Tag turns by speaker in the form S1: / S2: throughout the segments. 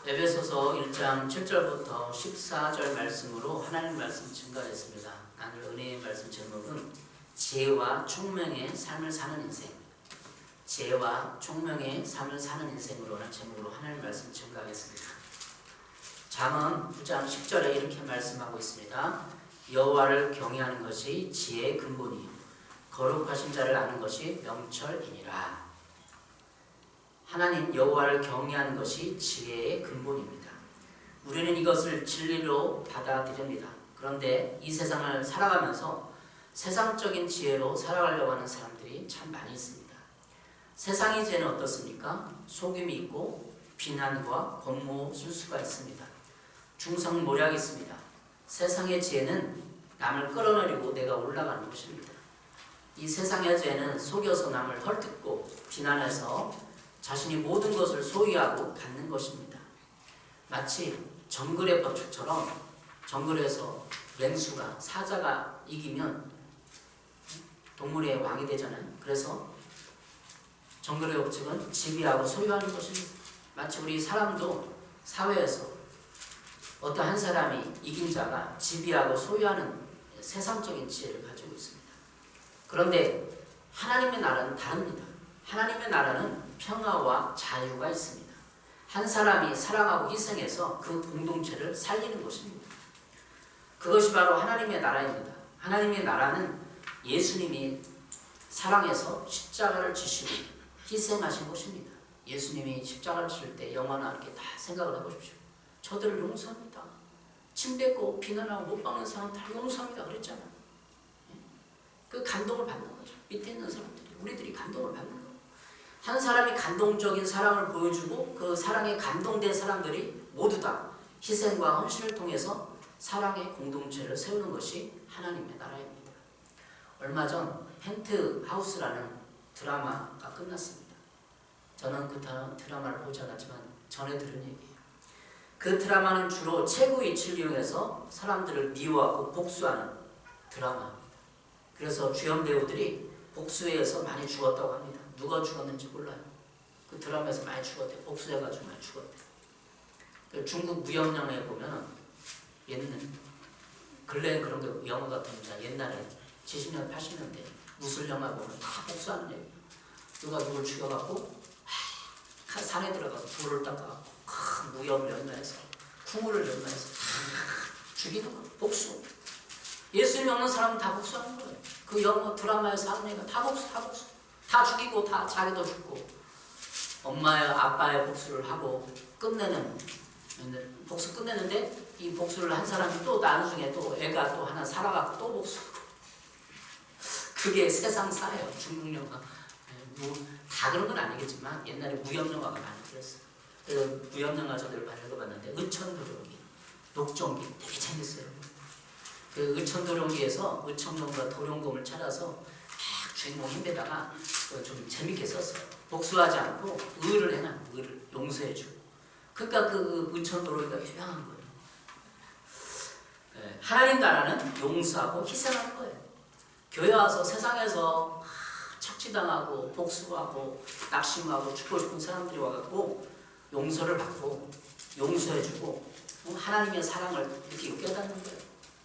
S1: 에베소서 1장 7절부터 14절 말씀으로 하나님 말씀 증가했습니다. 나눌 은혜의 말씀 제목은 지혜와 총명의 삶을 사는 인생, 지혜와 총명의 삶을 사는 인생으로라는 제목으로 하나님 말씀 증가하겠습니다. 잠언 9장 10절에 이렇게 말씀하고 있습니다. 여호와를 경외하는 것이 지혜의 근본이요 거룩하신 자를 아는 것이 명철이니라. 하나님 여호와를 경외하는 것이 지혜의 근본입니다. 우리는 이것을 진리로 받아들입니다. 그런데 이 세상을 살아가면서 세상적인 지혜로 살아가려고 하는 사람들이 참 많이 있습니다. 세상의 지혜는 어떻습니까? 속임이 있고 비난과 권모술수가 있습니다. 중성모략이 있습니다. 세상의 지혜는 남을 끌어내리고 내가 올라가는 것입니다. 이 세상의 지혜는 속여서 남을 헐뜯고 비난해서 자신이 모든 것을 소유하고 갖는 것입니다. 마치 정글의 법칙처럼 정글에서 맹수가 사자가 이기면 동물의 왕이 되잖아요. 그래서 정글의 법칙은 지배하고 소유하는 것입니다. 마치 우리 사람도 사회에서 어떤 한 사람이 이긴 자가 지배하고 소유하는 세상적인 지혜를 가지고 있습니다. 그런데 하나님의 나라는 다릅니다. 하나님의 나라는 평화와 자유가 있습니다. 한 사람이 사랑하고 희생해서 그 공동체를 살리는 것입니다. 그것이 바로 하나님의 나라입니다. 하나님의 나라는 예수님이 사랑해서 십자가를 지시고 희생하신 것입니다. 예수님이 십자가를 지실 때 영화나 이렇게 다 생각을 해보십시오. 저들을 용서합니다. 침뱉고 비난하고 못 박는 사람 다 용서합니다 그랬잖아요. 그 감동을 받는 거죠. 밑에 있는 사람들이, 우리들이 감동을 받는 거예요. 한 사람이 감동적인 사랑을 보여주고 그 사랑에 감동된 사람들이 모두 다 희생과 헌신을 통해서 사랑의 공동체를 세우는 것이 하나님의 나라입니다. 얼마 전 펜트하우스라는 드라마가 끝났습니다. 저는 그 드라마를 보지 않았지만 전해 들은 얘기예요. 그 드라마는 주로 최고 위치를 이용해서 사람들을 미워하고 복수하는 드라마입니다. 그래서 주연 배우들이 복수해서 많이 죽었다고 합니다. 누가 죽었는지 몰라요. 그 드라마에서 많이 죽었대요. 복수해가지고 많이 죽었대요. 중국 무협영화에 보면은 옛날 근래에 그런 게 영화 같은 옛날에 70년, 80년대 무술 영화 보면 다 복수하는 얘기예요. 누가 누굴 죽여갖고 산에 들어가서 돌을 닦아갖고 큰 무협을 연마해서 풍우를 연마해서 죽이는 거예요. 복수. 예수를 믿는 사람은 다 복수하는 거예요. 그 영화 드라마에서 하는 얘기가 다 복수, 다 복수. 다 죽이고 다 자기도 죽고 엄마의 아빠의 복수를 하고 끝내는 복수 끝내는데 이 복수를 한 사람이 또 나중에 또 애가 또 하나 살아가고 또 복수. 그게 세상사예요. 중국 영화. 다 그런 건 아니겠지만 옛날에 무협 영화가 많이 그랬어요. 그래서 무협 영화 저들 많이 읽어봤는데 의천도룡기, 녹종기 되게 재밌어요. 그 의천도룡기에서 의천검과 도룡검을 찾아서 주인공 힘에다가 좀 재밌게 썼어요. 복수하지 않고 의를 해놔. 의를 용서해주고. 그러니까 그 의천도로가 유명한 거예요. 네. 하나님 나라는 용서하고 희생하는 거예요. 교회 와서 세상에서 착취당하고 복수하고 낙심하고 죽고 싶은 사람들이 와갖고 용서를 받고 용서해주고 하나님의 사랑을 느끼고 깨닫는 거예요.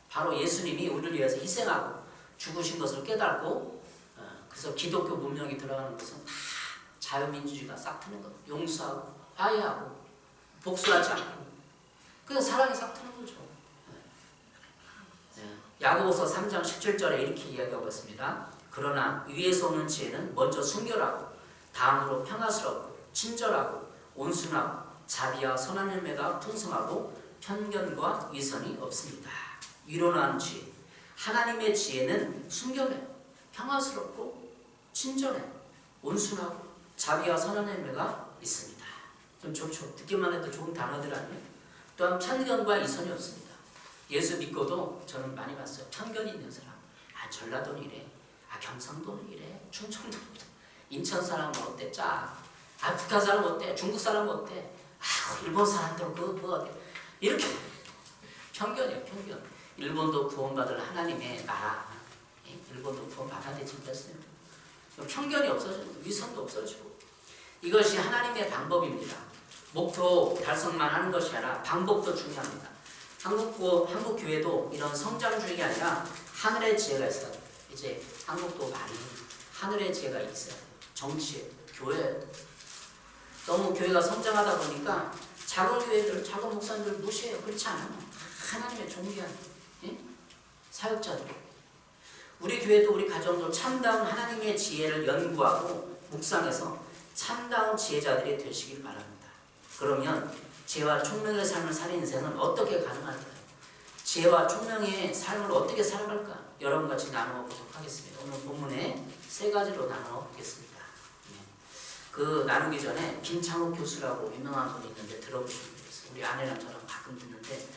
S1: 바로 예수님이 우리를 위해서 희생하고 죽으신 것을 깨닫고 그래서 기독교 문명이 들어가는 것은 다 자유민주주의가 싹 트는 거예요. 용서하고 화해하고 복수하지 않고 그냥 사랑이 싹 트는 거죠. 야고보서 3장 17절에 이렇게 이야기하고 있습니다. 그러나 위에서 오는 지혜는 먼저 순결하고 다음으로 평화스럽고 친절하고 온순하고 자비와 선한 열매가 풍성하고 편견과 위선이 없습니다. 위로 나온 지혜. 하나님의 지혜는 순결해요. 평화스럽고 친절해, 온순하고 자비와 선한 열매가 있습니다. 좀 좋죠. 듣기만 해도 좋은 단어들 아니에요? 또한 편견과 이선이 없습니다. 예수 믿고도 저는 많이 봤어요. 편견이 있는 사람. 전라도는 이래. 경상도는 이래. 충청도는 이래. 인천 사람은 어때? 짜. 북한 사람은 어때? 중국 사람은 어때? 일본 사람들은 그거 어때? 이렇게 편견이에요. 편견. 일본도 구원받을 하나님의 나라. 일본도 구원받아야 되지 않겠어요? 편견이 없어지고 위선도 없어지고 이것이 하나님의 방법입니다. 목표 달성만 하는 것이 아니라 방법도 중요합니다. 한국 교회도 이런 성장주의가 아니라 하늘의 지혜가 있어요. 이제 한국도 많이 하늘의 지혜가 있어요. 정치에, 교회. 너무 교회가 성장하다 보니까 작은 교회들, 작은 목사님들 무시해요. 그렇지 않아요. 하나님의 존귀한 사역자들. 우리 교회도 우리 가정도 참다운 하나님의 지혜를 연구하고 묵상해서 참다운 지혜자들이 되시길 바랍니다. 그러면 지혜와 총명의 삶을 사는 인생은 어떻게 가능할까요? 지혜와 총명의 삶을 어떻게 살아갈까? 여러분과 같이 나누어 보도록 하겠습니다. 오늘 본문에 3가지로 나누어 보겠습니다. 그 나누기 전에 김창욱 교수라고 유명한 분이 있는데 들어보시면 되겠어요. 우리 아내랑 저랑 가끔 듣는데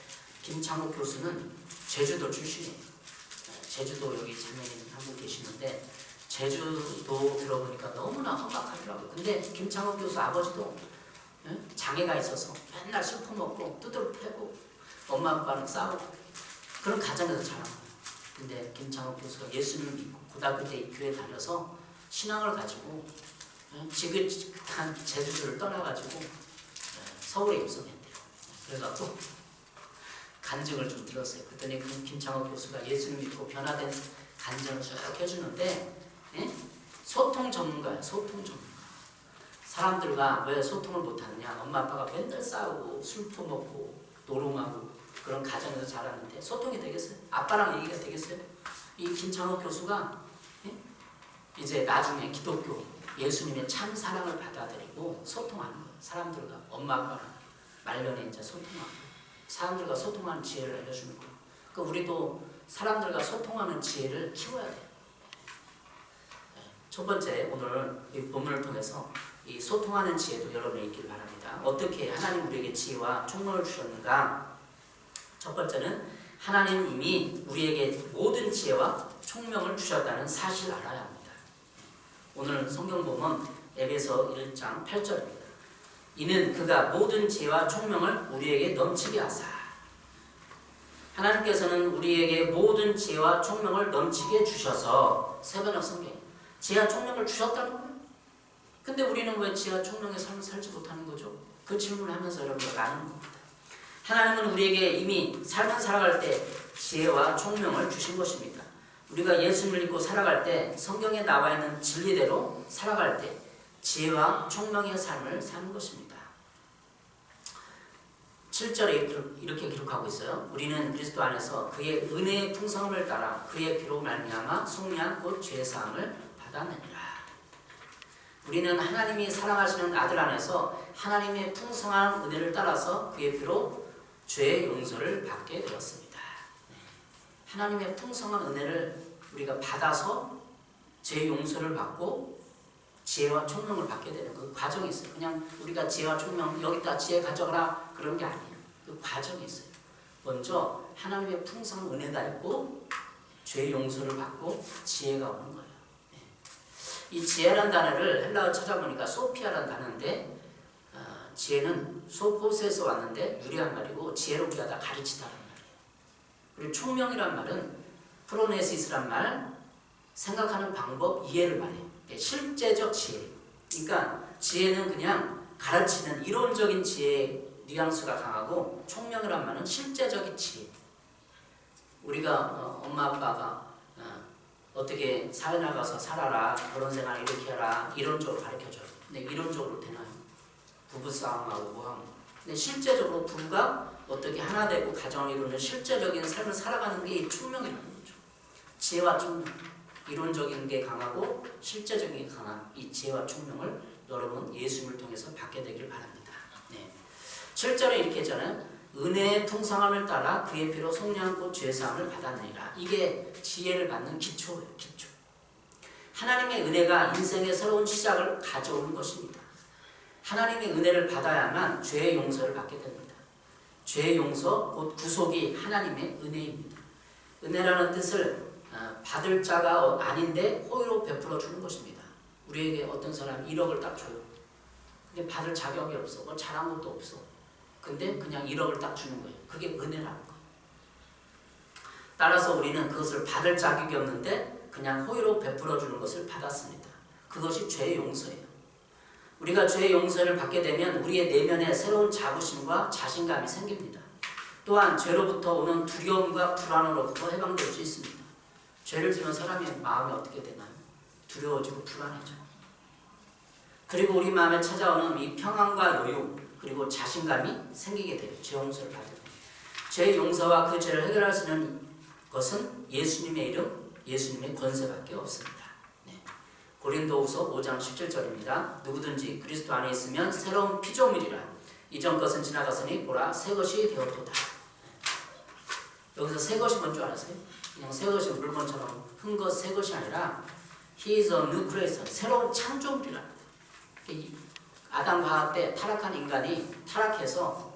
S1: 김창욱 교수는 제주도 출신이에요. 제주도 여기 자매님 한 분 계시는데 제주도 들어보니까 너무나 험악하더라고요. 근데 김창욱 교수 아버지도 장애가 있어서 맨날 술 퍼먹고 두드러 패고 엄마 아빠랑 싸우고 그런 가정에서 자란 거예요. 근데 김창욱 교수가 예수님을 믿고 고등학교 때 교회 다녀서 신앙을 가지고 지긋한 제주도를 떠나가지고 서울에 입성했대요. 그래서 간증을 좀 들었어요. 그랬더니 김창욱 교수가 예수님 믿고 변화된 간증을 쭉 해주는데 소통 전문가예요. 소통 전문가. 사람들과 왜 소통을 못하느냐. 엄마 아빠가 맨날 싸우고 술 퍼먹고 노름하고 그런 가정에서 자랐는데 소통이 되겠어요? 아빠랑 얘기가 되겠어요? 이 김창욱 교수가 이제 나중에 기독교 예수님의 참 사랑을 받아들이고 소통하는 거예요. 사람들과 엄마 아빠랑 말년에 이제 소통하고 사람들과 소통하는 지혜를 알려주는 거예요. 그러니까 우리도 사람들과 소통하는 지혜를 키워야 돼요. 첫 번째, 오늘 이 본문을 통해서 이 소통하는 지혜도 여러분이 있길 바랍니다. 어떻게 하나님 우리에게 지혜와 총명을 주셨는가? 첫 번째는 하나님 이미 우리에게 모든 지혜와 총명을 주셨다는 사실을 알아야 합니다. 오늘 성경 보면 에베소 1장 8절입니다. 이는 그가 모든 지혜와 총명을 우리에게 넘치게 하사. 하나님께서는 우리에게 모든 지혜와 총명을 넘치게 주셔서 세번역 성경 지혜와 총명을 주셨다는 거예요. 근데 우리는 왜 지혜와 총명의 삶을 살지 못하는 거죠? 그 질문을 하면서 여러분과 나누는 겁니다. 하나님은 우리에게 이미 삶을 살아갈 때 지혜와 총명을 주신 것입니다. 우리가 예수님을 믿고 살아갈 때 성경에 나와 있는 진리대로 살아갈 때 지혜와 총명의 삶을 사는 것입니다. 7절에 이렇게 기록하고 있어요. 우리는 그리스도 안에서 그의 은혜의 풍성함을 따라 그의 피로 말미암아 속량 곧 죄사함을 받았느니라. 우리는 하나님이 사랑하시는 아들 안에서 하나님의 풍성한 은혜를 따라서 그의 피로 죄의 용서를 받게 되었습니다. 하나님의 풍성한 은혜를 우리가 받아서 죄의 용서를 받고 지혜와 총명을 받게 되는 그 과정이 있어요. 그냥 우리가 지혜와 총명 여기다 지혜 가져가라 그런 게 아니에요. 그 과정이 있어요. 먼저 하나님의 풍성한 은혜가 있고 죄의 용서를 받고 지혜가 오는 거예요. 이 지혜라는 단어를 헬라어 찾아보니까 소피아라는 단어인데 지혜는 소포스에서 왔는데 유리한 말이고 지혜를 우리가 다 가르치다라는 말이에요. 그리고 총명이란 말은 프로네시스란 말, 생각하는 방법, 이해를 말해요. 실제적 지혜. 그러니까 지혜는 그냥 가르치는 이론적인 지혜 뉘앙스가 강하고 총명이란 말은 실제적인 지혜. 우리가 엄마 아빠가 어떻게 사회 나가서 살아라, 결혼생활 이렇게 해라 이론적으로 가르쳐줘요. 근데 이론적으로 되나요? 부부싸움하고 뭐하고. 근데 실제적으로 부부가 어떻게 하나 되고 가정을 이루는 실제적인 삶을 살아가는 게 총명이라는 거죠. 지혜와 총명. 이론적인 게 강하고 실제적인 게 강한 이 지혜와 총명을 여러분 예수님을 통해서 받게 되길 바랍니다. 7절에 이렇게 했잖아요. 은혜의 풍성함을 따라 그의 피로 속량 곧 죄사함을 받았느니라. 이게 지혜를 받는 기초예요. 기초. 하나님의 은혜가 인생의 새로운 시작을 가져오는 것입니다. 하나님의 은혜를 받아야만 죄의 용서를 받게 됩니다. 죄의 용서 곧 구속이 하나님의 은혜입니다. 은혜라는 뜻을 받을 자가 아닌데 호의로 베풀어 주는 것입니다. 우리에게 어떤 사람이 1억을 딱 줘요. 근데 받을 자격이 없어. 뭐 잘한 것도 없어. 근데 그냥 1억을 딱 주는 거예요. 그게 은혜라는 거예요. 따라서 우리는 그것을 받을 자격이 없는데 그냥 호의로 베풀어 주는 것을 받았습니다. 그것이 죄의 용서예요. 우리가 죄의 용서를 받게 되면 우리의 내면에 새로운 자부심과 자신감이 생깁니다. 또한 죄로부터 오는 두려움과 불안으로부터 해방될 수 있습니다. 죄를 지면 사람의 마음이 어떻게 되나요? 두려워지고 불안해져. 그리고 우리 마음에 찾아오는 이 평안과 여유 그리고 자신감이 생기게 돼요. 죄 용서를 받으면. 죄 용서와 그 죄를 해결할 수 있는 것은 예수님의 이름, 예수님의 권세밖에 없습니다. 네. 고린도후서 5장 17절입니다. 누구든지 그리스도 안에 있으면 새로운 피조물이라. 이전 것은 지나갔으니 보라 새 것이 되었도다. 네. 여기서 새 것이 뭔 줄 알았어요? 그냥 새 것이 물건처럼 큰 것, 새 것이 아니라 He is a new creation. 새로운 창조물이라. 아담과 하와 때 타락한 인간이 타락해서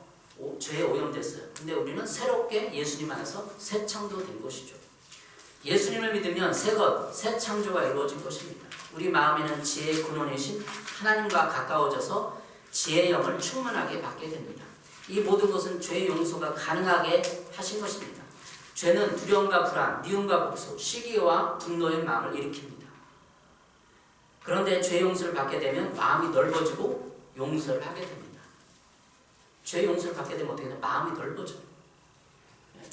S1: 죄에 오염됐어요. 근데 우리는 새롭게 예수님 안에서 새 창조된 것이죠. 예수님을 믿으면 새 것, 새 창조가 이루어진 것입니다. 우리 마음에는 지혜의 근원이신 하나님과 가까워져서 지혜의 영을 충만하게 받게 됩니다. 이 모든 것은 죄의 용서가 가능하게 하신 것입니다. 죄는 두려움과 불안, 미움과 복수, 시기와 분노의 마음을 일으킵니다. 그런데 죄 용서를 받게 되면 마음이 넓어지고 용서를 하게 됩니다. 죄 용서를 받게 되면 어떻게 되나? 마음이 넓어져요.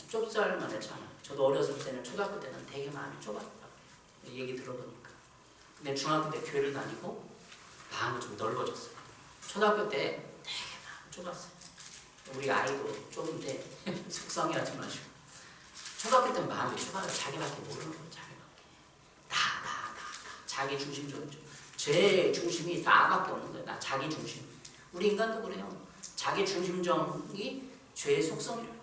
S1: 좁쌀만 했잖아요. 저도 어렸을 때는 초등학교 때는 되게 마음이 좁았더라고요. 얘기 들어보니까. 근데 중학교 때 교회를 다니고 마음이 좀 넓어졌어요. 초등학교 때 되게 마음이 좁았어요. 우리 아이도 좁은데 속상해하지 마시고. 초등학교 때는 마음이 좁아요. 자기밖에 모르는 거예요. 자기밖에. 나. 자기 중심적이죠. 죄의 중심이 나밖에 없는 거예요. 나 자기 중심. 우리 인간도 그래요. 자기 중심적이 죄의 속성이에요.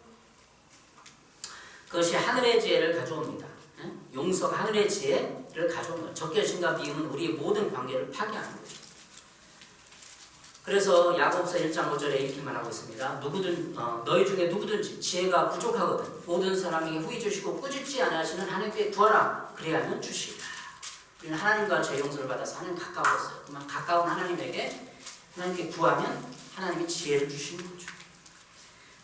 S1: 그것이 하늘의 지혜를 가져옵니다. 용서가 하늘의 지혜를 가져오는 거예요. 적개심과 미움은 우리의 모든 관계를 파괴하는 거죠. 그래서 야고보서 1장 5절에 이렇게 말하고 있습니다. 너희 중에 누구든지 지혜가 부족하거든 모든 사람에게 후히 주시고 꾸짖지 아니하시는 하나님께 구하라. 그래야면 주시리라. 우리는 하나님과 죄 용서를 받아서 하나님 가까웠어요. 그만 가까운 하나님께 구하면 하나님이 지혜를 주시는 거죠.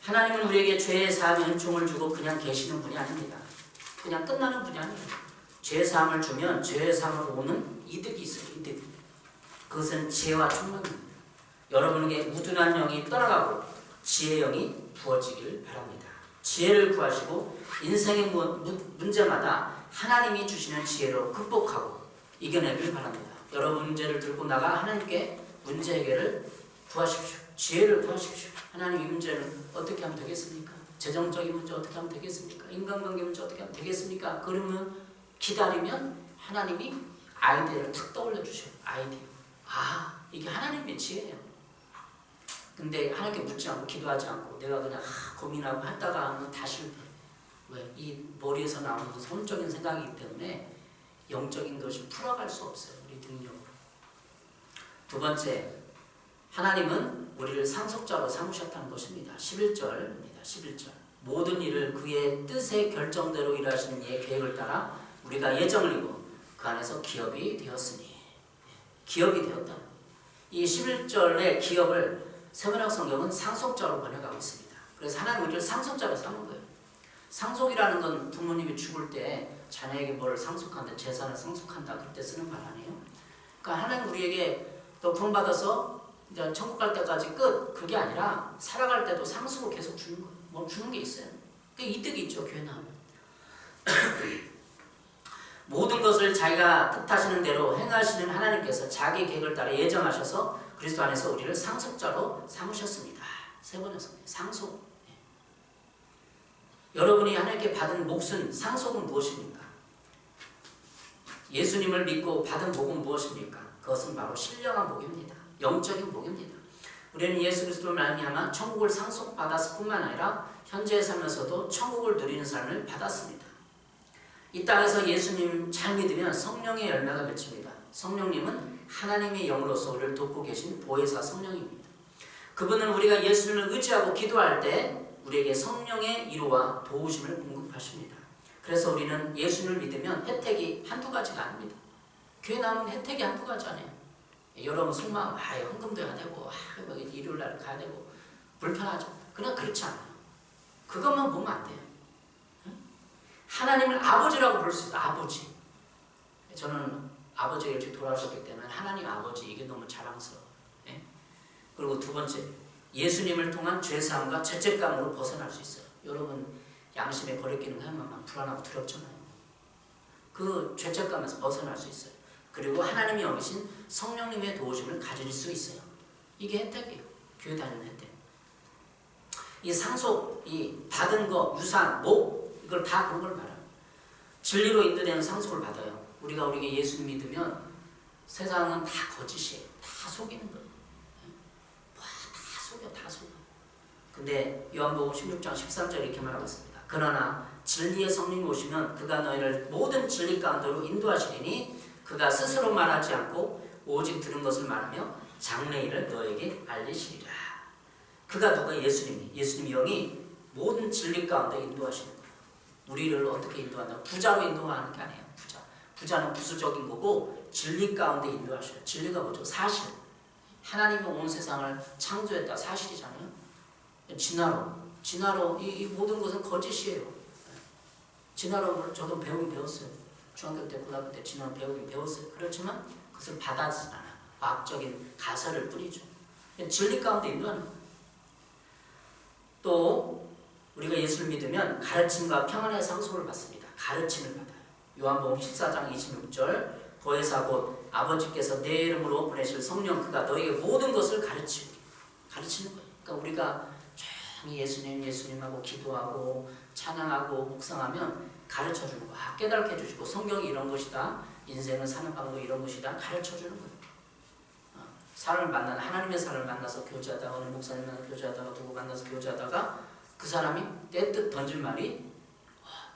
S1: 하나님은 우리에게 죄의 사함의 은총을 주고 그냥 계시는 분이 아닙니다. 그냥 끝나는 분이 아니에요. 죄의 사함을 주면 죄의 사함으로 오는 이득이 있어요. 이득. 그것은 지혜와 총명입니다. 여러분에게 우둔한 영이 떠나가고 지혜의 영이 부어지길 바랍니다. 지혜를 구하시고 인생의 문제마다 하나님이 주시는 지혜로 극복하고 이겨내길 바랍니다. 여러분 문제를 들고 나가 하나님께 문제 해결을 구하십시오. 지혜를 구하십시오. 하나님 이 문제를 어떻게 하면 되겠습니까? 재정적인 문제 어떻게 하면 되겠습니까? 인간관계 문제 어떻게 하면 되겠습니까? 그러면 기다리면 하나님이 아이디어를 탁 떠올려 주셔요. 아이디어. 이게 하나님의 지혜예요. 근데 하나님께 묻지 않고 기도하지 않고 내가 그냥 고민하고 하다가 하면 다 실패. 왜? 이 머리에서 나오는 성적인 생각이기 때문에 영적인 것이 풀어갈 수 없어요. 우리 능력으로. 두 번째, 하나님은 우리를 상속자로 삼으셨다는 것입니다. 11절입니다. 11절. 모든 일을 그의 뜻의 결정대로 일하시는 이의 계획을 따라 우리가 예정을 이고 그 안에서 기업이 되었으니. 기업이 되었다. 이 11절의 기업을 세번역 성경은 상속자로 번역하고 있습니다. 그래서 하나님 우리를 상속자로 삼은 거예요. 상속이라는 건 부모님이 죽을 때 자녀에게 뭘 상속한다, 재산을 상속한다 그럴 때 쓰는 말 아니에요? 그러니까 하나님 우리에게 너 구원받아서 이제 천국 갈 때까지 끝 그게 아니라 살아갈 때도 상속을 계속 주는 거예요. 뭐 주는 게 있어요. 그 이득이 있죠. 교회 나오면. 모든 것을 자기가 뜻하시는 대로 행하시는 하나님께서 자기 계획을 따라 예정하셔서 그리스도 안에서 우리를 상속자로 삼으셨습니다. 세 번의 상속. 여러분이 하나님께 받은 몫은 상속은 무엇입니까? 예수님을 믿고 받은 복은 무엇입니까? 그것은 바로 신령한 복입니다. 영적인 복입니다. 우리는 예수 그리스도를 말미암아 천국을 상속받았을 뿐만 아니라 현재의 삶에서도 천국을 누리는 삶을 받았습니다. 이 땅에서 예수님 잘 믿으면 성령의 열매가 맺힙니다. 성령님은 하나님의 영으로서 우리를 돕고 계신 보혜사 성령입니다. 그분은 우리가 예수님을 의지하고 기도할 때 우리에게 성령의 위로와 도우심을 공급하십니다. 그래서 우리는 예수님을 믿으면 혜택이 한두 가지가 아닙니다. 교회 나오면 혜택이 한두 가지 아니에요. 여러분 속마음 헌금도 해야 되고 일요일날 가야 되고 불편하죠. 그냥 그렇지 않아요. 그것만 보면 안 돼요. 하나님을 아버지라고 부를 수 있어요. 아버지. 저는 아버지가 일찍 돌아가셨기 때문에 하나님 아버지 이게 너무 자랑스러워요. 그리고 두 번째, 예수님을 통한 죄사함과 죄책감으로 벗어날 수 있어요. 여러분 양심에 거리끼는 하면 막 불안하고 두렵잖아요. 그 죄책감에서 벗어날 수 있어요. 그리고 하나님이 여기신 성령님의 도우심을 가질 수 있어요. 이게 혜택이에요. 교회 다니는 혜택. 이 상속, 이 받은 거, 유산, 목, 이걸 다 그런 걸 말해요. 진리로 인도되는 상속을 받아요. 우리가 예수 믿으면 세상은 다 거짓이에요. 다 속이는 거예요. 다 속여. 근데 요한복음 16장 13절 이렇게 말하고 있습니다. 그러나 진리의 성령이 오시면 그가 너희를 모든 진리 가운데로 인도하시리니 그가 스스로 말하지 않고 오직 들은 것을 말하며 장래일을 너에게 알리시리라. 그가 누가? 예수님이 영이 모든 진리 가운데 인도하시는 거예요. 우리를 어떻게 인도한다? 부자로 인도하는 게 아니에요. 부자는 부수적인 거고 진리 가운데 인도하셔요. 진리가 뭐죠? 사실. 하나님이 온 세상을 창조했다. 사실이잖아요. 진화로 이 모든 것은 거짓이에요. 진화로 저도 배웠어요. 중학교 때, 고등학교 때 진화 배웠어요. 그렇지만 그것을 받아들이지 않아요. 과학적인 가설을 뿌리죠. 진리 가운데 인도하는 거예요. 또 우리가 예수를 믿으면 가르침과 평안의 상속을 받습니다. 가르침을 받아요. 요한복음 14장 26절 보혜사 곧 아버지께서 내 이름으로 보내실 성령 그가 너에게 모든 것을 가르치는 거예요. 그러니까 우리가 조용히 예수님하고 기도하고 찬양하고 묵상하면 가르쳐주는 거야. 깨닫게 해주시고 성경이 이런 것이다. 인생을 사는 방법이 이런 것이다. 가르쳐주는 거예요. 하나님의 사람을 만나서 교제하다가 어느 목사님 만나서 교제하다가 누구 만나서 교제하다가 그 사람이 내 뜻 던질 말이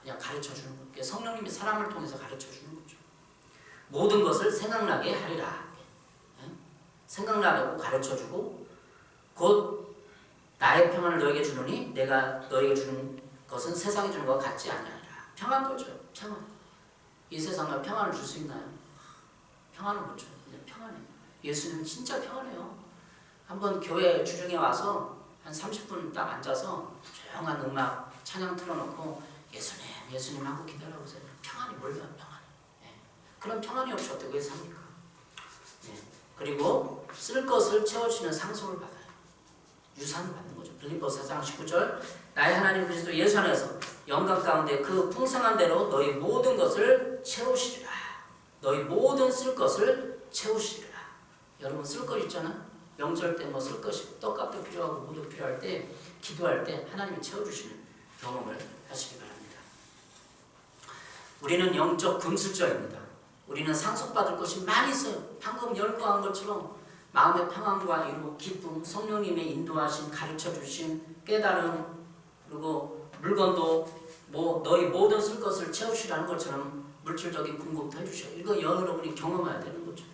S1: 그냥 가르쳐주는 거예요. 성령님이 사람을 통해서 가르쳐주는 거죠. 모든 것을 생각나게 하리라. 생각나게 하고 가르쳐주고 곧 나의 평안을 너에게 주노니 내가 너에게 주는 것은 세상이 주는 것과 같지 아니하리라. 평안 거죠. 평안. 이 세상에 평안을 줄 수 있나요? 평안을 못 줘요. 그냥 평안해요. 예수님은 진짜 평안해요. 한번 교회 주중에 와서 한 30분 딱 앉아서 조용한 음악 찬양 틀어놓고 예수님 하고 기다려보세요. 평안이 뭘요? 평안이. 그런 평안이 없이 어떻게 삽니까? 그리고 쓸 것을 채워주시는 상속을 받아요. 유산을 받는 거죠. 빌립보서 4장 19절 나의 하나님 그리스도 예수 안에서 영광 가운데 그 풍성한 대로 너희 모든 것을 채우시리라. 너희 모든 쓸 것을 채우시리라. 여러분 쓸 것 있잖아. 명절 때 뭐 쓸 것이 떡값도 필요하고 뭐도 필요할 때 기도할 때 하나님이 채워주시는 경험을 하시기 바랍니다. 우리는 영적 금수저입니다. 우리는 상속받을 것이 많이 있어요. 방금 열거한 것처럼 마음의 평안과 이루 기쁨, 성령님의 인도하심, 가르쳐주심, 깨달음, 그리고 물건도 너희 모든 쓸 것을 채우시라는 것처럼 물질적인 공급도 해주셔요. 이거 여러분이 경험해야 되는 거죠.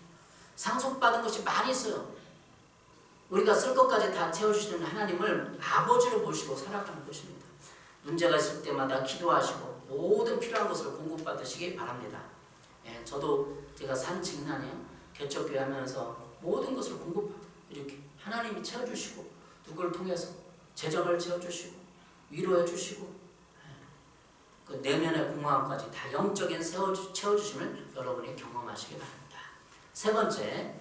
S1: 상속받은 것이 많이 있어요. 우리가 쓸 것까지 다 채워주시는 하나님을 아버지로 보시고 살아가는 것입니다. 문제가 있을 때마다 기도하시고 모든 필요한 것을 공급받으시기 바랍니다. 저도 제가 산 직난이에요. 개척교회 하면서 모든 것을 공급받아요. 이렇게 하나님이 채워주시고 누구를 통해서 재정을 채워주시고 위로해 주시고 그 내면의 공허함까지 다 영적인 채워주심을 여러분이 경험하시기 바랍니다. 세 번째,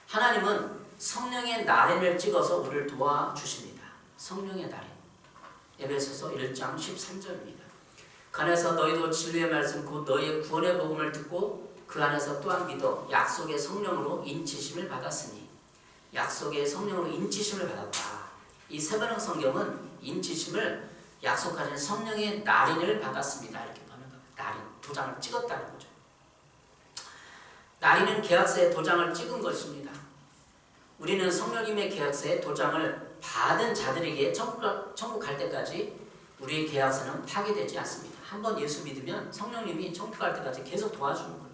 S1: 하나님은 성령의 나린을 찍어서 우리를 도와주십니다. 성령의 나린. 에베소서 1장 13절입니다. 그 안에서 너희도 진리의 말씀 곧 너희의 구원의 복음을 듣고 그 안에서 또한 믿어 약속의 성령으로 인치심을 받았으니 약속의 성령으로 인치심을 받았다. 이 세번역 성경은 인치심을 약속하신 성령의 나린을 받았습니다. 이렇게 번역합니다. 나린, 도장을 찍었다는 거죠. 나린은 계약서에 도장을 찍은 것입니다. 우리는 성령님의 계약서에 도장을 받은 자들에게 천국 갈 때까지 우리의 계약서는 파괴되지 않습니다. 한번 예수 믿으면 성령님이 천국 갈 때까지 계속 도와주는 거예요.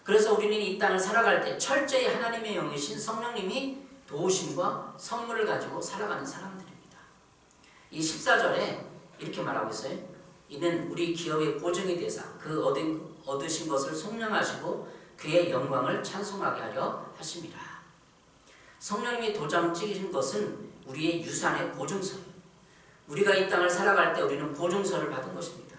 S1: 그래서 우리는 이 땅을 살아갈 때 철저히 하나님의 영이신 성령님이 도우심과 선물을 가지고 살아가는 사람들입니다. 이 14절에 이렇게 말하고 있어요. 이는 우리 기업의 보증이 되사 그 얻으신 것을 속량하시고 그의 영광을 찬송하게 하려 하심이라. 성령님이 도장 찍으신 것은 우리의 유산의 보증서예요. 우리가 이 땅을 살아갈 때 우리는 보증서를 받은 것입니다.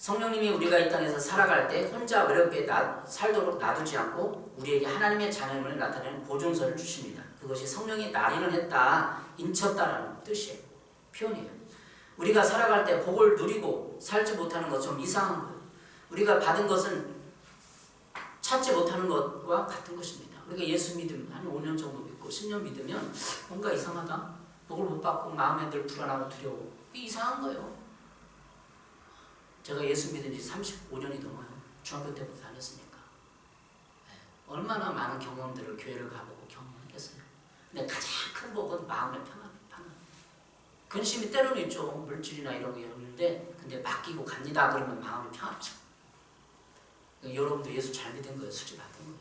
S1: 성령님이 우리가 이 땅에서 살아갈 때 혼자 외롭게 살도록 놔두지 않고 우리에게 하나님의 자녀임을 나타내는 보증서를 주십니다. 그것이 성령이 날인을 했다, 인쳤다라는 뜻이에요. 표현이에요. 우리가 살아갈 때 복을 누리고 살지 못하는 것 좀 이상한 거예요. 우리가 받은 것은 찾지 못하는 것과 같은 것입니다. 우리가 예수 믿으면 한 5년 정도 믿고 10년 믿으면 뭔가 이상하다. 복을 못 받고 마음에 늘 불안하고 두려워. 이게 이상한 거예요. 제가 예수 믿은 지 35년이 넘어요. 중학교 때부터 다녔으니까. 얼마나 많은 경험들을 교회를 가보고 경험했겠어요. 근데 가장 큰 복은 마음의 평안. 근심이 때로는 있죠. 물질이나 이런 게 없는데 근데 맡기고 갑니다. 그러면 마음이 평안하죠. 여러분도 예수 잘 믿은 거예요. 수지 받은 거예요.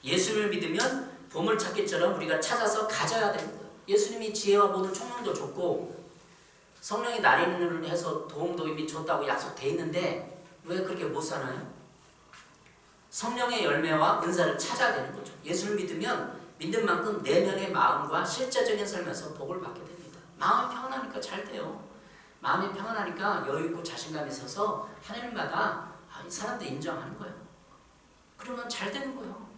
S1: 예수를 믿으면 보물찾기처럼 우리가 찾아서 가져야 되는 거예요. 예수님이 지혜와 모든 총명도 줬고 성령이 날인을 해서 도움도 이미 줬다고 약속돼 있는데 왜 그렇게 못 사나요? 성령의 열매와 은사를 찾아야 되는 거죠. 예수를 믿으면 믿는 만큼 내면의 마음과 실제적인 삶에서 복을 받게 됩니다. 마음이 평안하니까 잘 돼요. 마음이 평안하니까 여유있고 자신감이 있어서 하늘마다 이 사람들 인정하는 거예요. 그러면 잘 되는 거예요.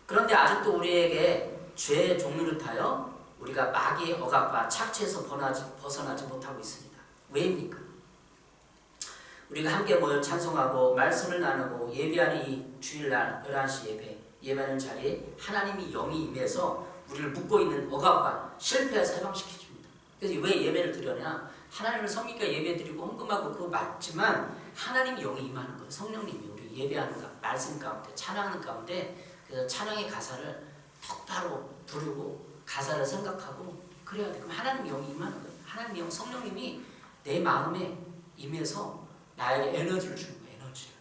S1: 그런데 아직도 우리에게 죄의 종류를 타여 우리가 마귀의 억압과 착취에서 벗어나지 못하고 있습니다. 왜입니까? 우리가 함께 모여 찬송하고 말씀을 나누고 예배하는 이 주일날 11시 예배하는 자리에 하나님이 영이 임해서 우리를 묶고 있는 억압과 실패에서 해방시켜줍니다. 그래서 왜 예배를 드려냐? 하나님을 섬기니까 예배드리고 헌금하고 그거 맞지만 하나님이 영이 임하는 거예요. 성령님이 우리 예배하는 말씀 가운데 찬양하는 가운데 그래서 찬양의 가사를 똑바로 부르고 가사를 생각하고 그래야 돼. 그럼 하나님 영이 임하는 거예요. 하나님 영 성령님이 내 마음에 임해서 나에게 에너지를 주는 거예요. 에너지를.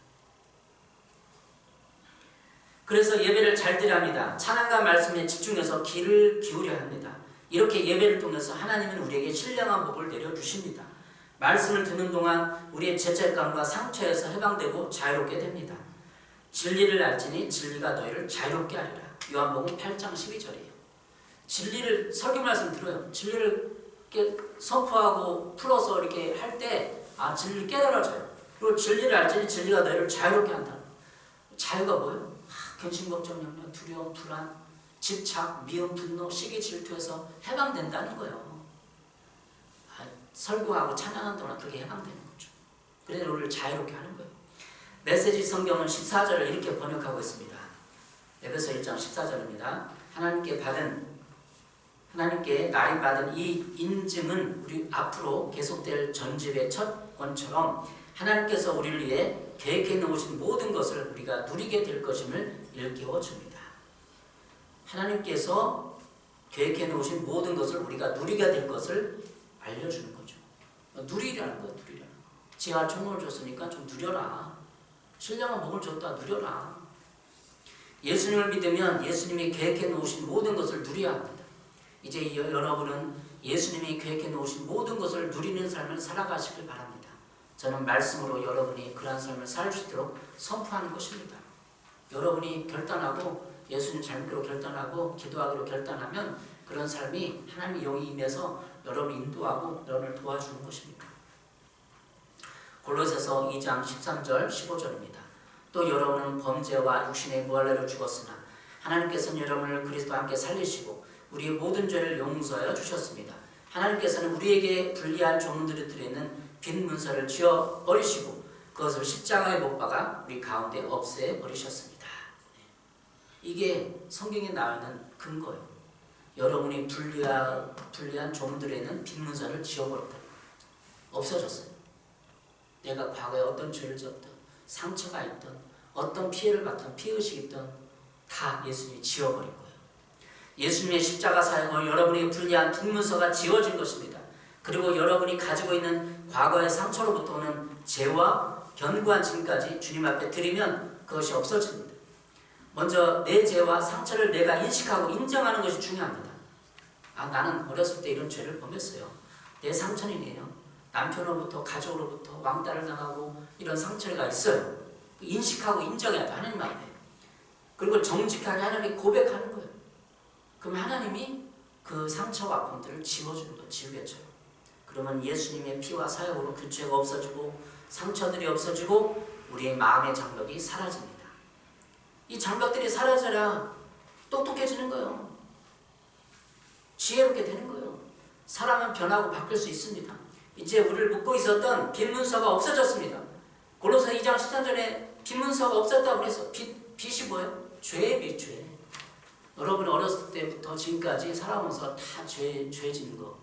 S1: 그래서 예배를 잘 드려야 합니다. 찬양과 말씀에 집중해서 귀를 기울여야 합니다. 이렇게 예배를 통해서 하나님은 우리에게 신령한 복을 내려주십니다. 말씀을 듣는 동안 우리의 죄책감과 상처에서 해방되고 자유롭게 됩니다. 진리를 알지니 진리가 너희를 자유롭게 하리라. 요한복음 8장 12절이에요. 진리를 설교 말씀 들어요. 진리를 이렇게 선포하고 풀어서 이렇게 할 때 진리를 깨달아져요. 그리고 진리를 알지니 진리가 너희를 자유롭게 한다. 자유가 뭐예요? 근심, 걱정, 염려, 두려움, 불안, 집착, 미움, 분노, 시기, 질투에서 해방된다는 거예요. 설교하고 찬양하는 동안 그게 해방되는 거죠. 그래서 우리를 자유롭게 하는 거예요. 메시지 성경은 14절을 이렇게 번역하고 있습니다. 에베소 1장 14절입니다. 하나님께 날인받은 이 인증은 우리 앞으로 계속될 전집의 첫 권처럼 하나님께서 우리를 위해 계획해 놓으신 모든 것을 우리가 누리게 될 것임을 일깨워 줍니다. 하나님께서 계획해 놓으신 모든 것을 우리가 누리게 될 것을 알려주는 거죠. 누리라는 거예요. 누리라는 거. 지하 총무를 줬으니까 좀 누려라. 신령한 복을 줬다. 누려라. 예수님을 믿으면 예수님이 계획해 놓으신 모든 것을 누려야 합니다. 이제 여러분은 예수님이 계획해 놓으신 모든 것을 누리는 삶을 살아가시길 바랍니다. 저는 말씀으로 여러분이 그러한 삶을 살 수 있도록 선포하는 것입니다. 여러분이 결단하고 예수님 잘 믿기로 결단하고 기도하기로 결단하면 그런 삶이 하나님의 영이 임해서 여러분을 인도하고 여러분을 도와주는 것입니다. 골로새서 2장 13절 15절입니다. 또 여러분은 범죄와 육신의 무할례로 죽었으나 하나님께서는 여러분을 그리스도와 함께 살리시고 우리의 모든 죄를 용서하여 주셨습니다. 하나님께서는 우리에게 불리한 조문들이 들어있는 빈 문서를 지워버리시고 그것을 십자가에 못 박아 우리 가운데 없애버리셨습니다. 이게 성경에 나와 있는 근거예요. 여러분이 불리한 조문들에 있는 빈 문서를 지워버렸다. 없어졌어요. 내가 과거에 어떤 죄를 졌든 상처가 있든 어떤 피해를 받든 피의식이 있든 다 예수님이 지워버린 거예요. 예수님의 십자가 사역으로 여러분이 불리한 빈 문서가 지워진 것입니다. 그리고 여러분이 가지고 있는 과거의 상처로부터 오는 죄와 견고한 짐까지 주님 앞에 드리면 그것이 없어집니다. 먼저 내 죄와 상처를 내가 인식하고 인정하는 것이 중요합니다. 나는 어렸을 때 이런 죄를 범했어요. 내 상처는요. 남편으로부터 가족으로부터 왕따를 당하고 이런 상처가 있어요. 인식하고 인정해야 돼. 하나님 앞에. 그리고 정직하게 하나님께 고백하는 거예요. 그럼 하나님이 그 상처와 아픔들을 지워주는 거예요. 지우개처럼. 그러면 예수님의 피와 사역으로 그 죄가 없어지고 상처들이 없어지고 우리의 마음의 장벽이 사라집니다. 이 장벽들이 사라져야 똑똑해지는 거예요. 지혜롭게 되는 거예요. 사람은 변하고 바뀔 수 있습니다. 이제 우리를 묶고 있었던 빈 문서가 없어졌습니다. 고로서 2장 13절에 빈 문서가 없었다고 그래서 빚이 뭐예요? 죄의 빚, 죄. 여러분이 어렸을 때부터 지금까지 살아오면서 다 죄 짓는 거.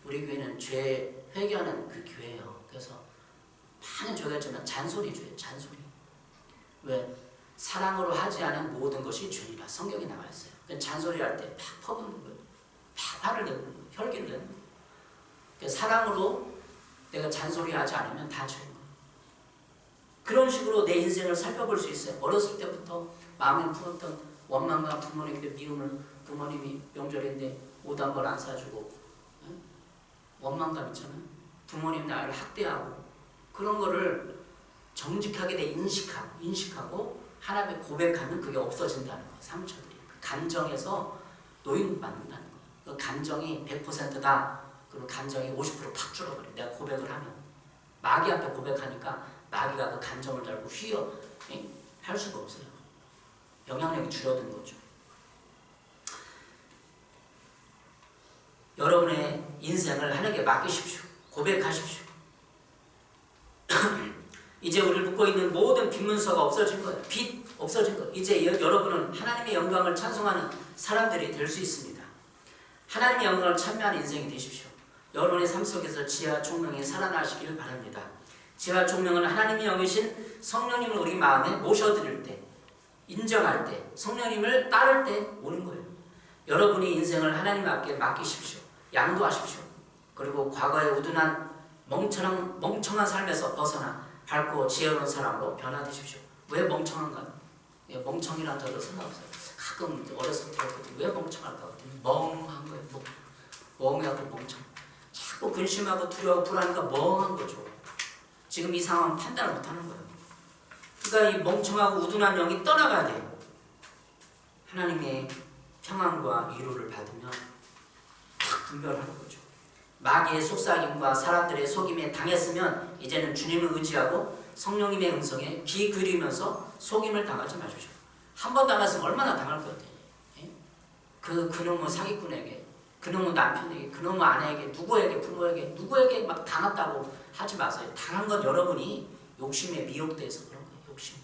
S1: 우리 교회는 죄 회개하는 그 교회예요. 그래서 많은 죄가 있지만 잔소리 죄, 잔소리. 왜? 사랑으로 하지 않은 모든 것이 죄니라 성경에 나와 있어요. 잔소리 할 때 팍 퍼붓는 거예요. 팍 화를 내는 거예요. 혈기를 내는 거예요. 그러니까 사랑으로 내가 잔소리하지 않으면 다 죄인 거예요. 그런 식으로 내 인생을 살펴볼 수 있어요. 어렸을 때부터 마음에 품었던 원망과 부모님께 미움을, 부모님이 명절인데 옷 한 번 안 사주고 원망감 있잖아요. 부모님 나를 학대하고 그런 거를 정직하게 인식하고 하나님께 고백하면 그게 없어진다는 거예요. 상처들이. 그 감정에서 노인받는다는 거예요. 그 감정이 100%다. 그리고 감정이 50%팍 줄어버려요. 내가 고백을 하면. 마귀한테 고백하니까 마귀가 그 감정을 달고 할 수가 없어요. 영향력이 줄어든 거죠. 여러분의 인생을 하나님께 맡기십시오. 고백하십시오. 이제 우리를 묶고 있는 모든 빈 문서가 없어진 거예요. 빚 없어진 거예요. 이제 여러분은 하나님의 영광을 찬송하는 사람들이 될 수 있습니다. 하나님의 영광을 찬미하는 인생이 되십시오. 여러분의 삶 속에서 지혜와 총명이 살아나시길 바랍니다. 지혜와 총명은 하나님의 영이신 성령님을 우리 마음에 모셔드릴 때, 인정할 때, 성령님을 따를 때 오는 거예요. 여러분이 인생을 하나님 앞에 맡기십시오. 양도하십시오. 그리고 과거의 우둔한 멍청한 삶에서 벗어나 밝고 지혜로운 사람으로 변화되십시오. 왜 멍청한가요? 멍청이라는 저도 상관없어요. 가끔 어렸을 때 왜 멍청할까? 멍한 거예요. 멍하고 멍청. 자꾸 근심하고 두려워 불안하니까 멍한 거죠. 지금 이 상황 판단을 못하는 거예요. 그러니까 이 멍청하고 우둔한 영이 떠나가야 돼요. 하나님의 평안과 위로를 받으면 딱 분별하는 거죠. 마귀의 속삭임과 사람들의 속임에 당했으면 이제는 주님을 의지하고 성령님의 음성에 귀 기울이면서 속임을 당하지 마십시오. 한 번 당했으면 얼마나 당할 것 같아요. 그놈의 사기꾼에게, 그놈의 남편에게, 그놈의 아내에게, 누구에게, 부모에게, 누구에게 막 당했다고 하지 마세요. 당한 건 여러분이 욕심에 미혹돼서 그런 거예요. 욕심.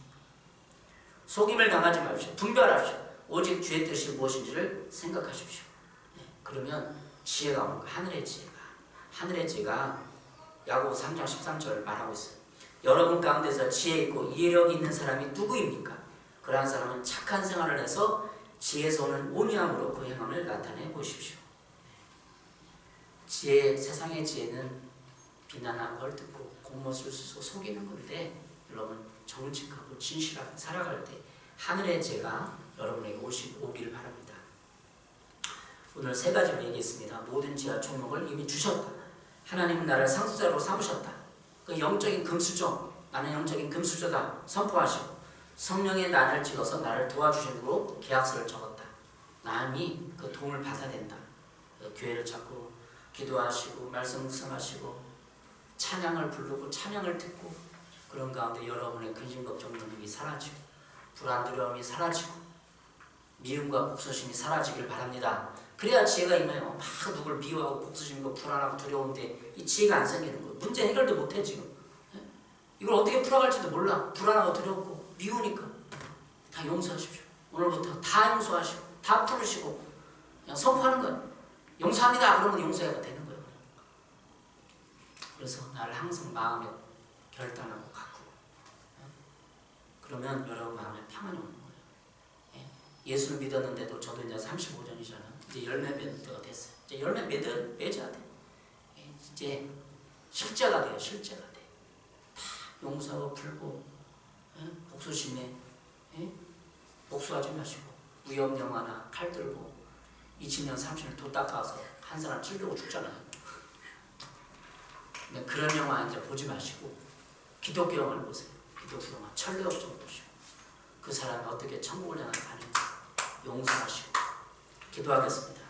S1: 속임을 당하지 마십시오. 분별하십시오. 오직 주의 뜻이 무엇인지를 생각하십시오. 그러면 지혜가 오는 거예요. 하늘의 지혜가 야고보 3장 13절 말하고 있어요. 여러분 가운데서 지혜 있고 이해력 있는 사람이 누구입니까? 그러한 사람은 착한 생활을 해서 지혜에서 오는 온유함으로 그 행함을 나타내 보십시오. 세상의 지혜는 비난하고 헐뜯고 공못을 쓰고 속이는 건데, 여러분 정직하고 진실하게 살아갈 때 하늘의 지혜가 여러분에게 오기를 바랍니다. 오늘 세 가지로 얘기했습니다. 모든 지혜와 총명을 이미 주셨다. 하나님은 나를 상속자로 삼으셨다. 그 영적인 금수저, 나는 영적인 금수저다 선포하시고, 성령의 난을 찍어서 나를 도와주시므로 계약서를 적었다. 남이 그 도움을 받아야 된다. 교회를 찾고 기도하시고 말씀 묵상하시고 찬양을 부르고 찬양을 듣고, 그런 가운데 여러분의 근심 걱정 능력이 사라지고 불안 두려움이 사라지고 미움과 복수심이 사라지길 바랍니다. 그래야 지혜가 임해요. 막 누굴 미워하고 복수심이고 불안하고 두려운데 이 지혜가 안 생기는 거예요. 문제 해결도 못해 지금. 이걸 어떻게 풀어갈지도 몰라. 불안하고 두렵고 미우니까. 다 용서하십시오. 오늘부터 다 용서하시고 다 풀으시고 그냥 선포하는 거예요. 용서합니다. 그러면 용서가 되는 거예요. 그래서 나를 항상 마음에 결단하고 가꾸고, 그러면 여러분 마음에 평안이 오는 거예요. 예수를 믿었는데도 저도 이제 35년이잖아요. 이제 열매 맺을 때가 됐어요. 이제 열매 맺어야 돼. 이제 실제가 돼요. 실제가 돼. 다 용서하고 풀고, 복수심에 복수하지 마시고, 위험 영화나 칼 들고 20년 30년 도 닦아서 한 사람 찔려고 죽잖아요. 그런 영화 이제 보지 마시고 기독교 영화를 보세요. 기독교 영화 천리업 좀 보시고 그 사람이 어떻게 천국을 향해 가는지 용서하시고 기도하겠습니다.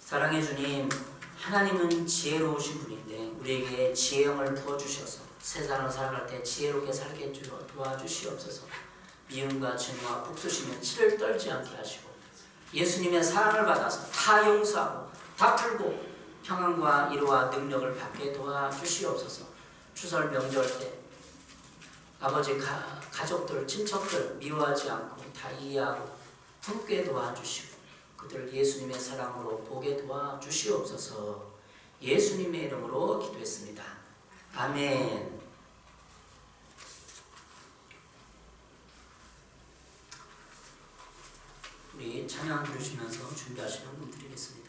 S1: 사랑해 주님, 하나님은 지혜로우신 분인데 우리에게 지혜형을 부어주셔서 세상을 살아갈 때 지혜롭게 살게 도와주시옵소서. 미움과 증오와 복수심에 치를 떨지 않게 하시고 예수님의 사랑을 받아서 다 용서하고 다 풀고 평안과 위로와 능력을 받게 도와주시옵소서. 추설 명절 때 아버지 가족들, 친척들 미워하지 않고 다 이해하고 품게 도와주시고 그들 예수님의 사랑으로 보게 도와주시옵소서. 예수님의 이름으로 기도했습니다. 아멘. 우리 찬양 부르시면서 준비하시는 분 드리겠습니다.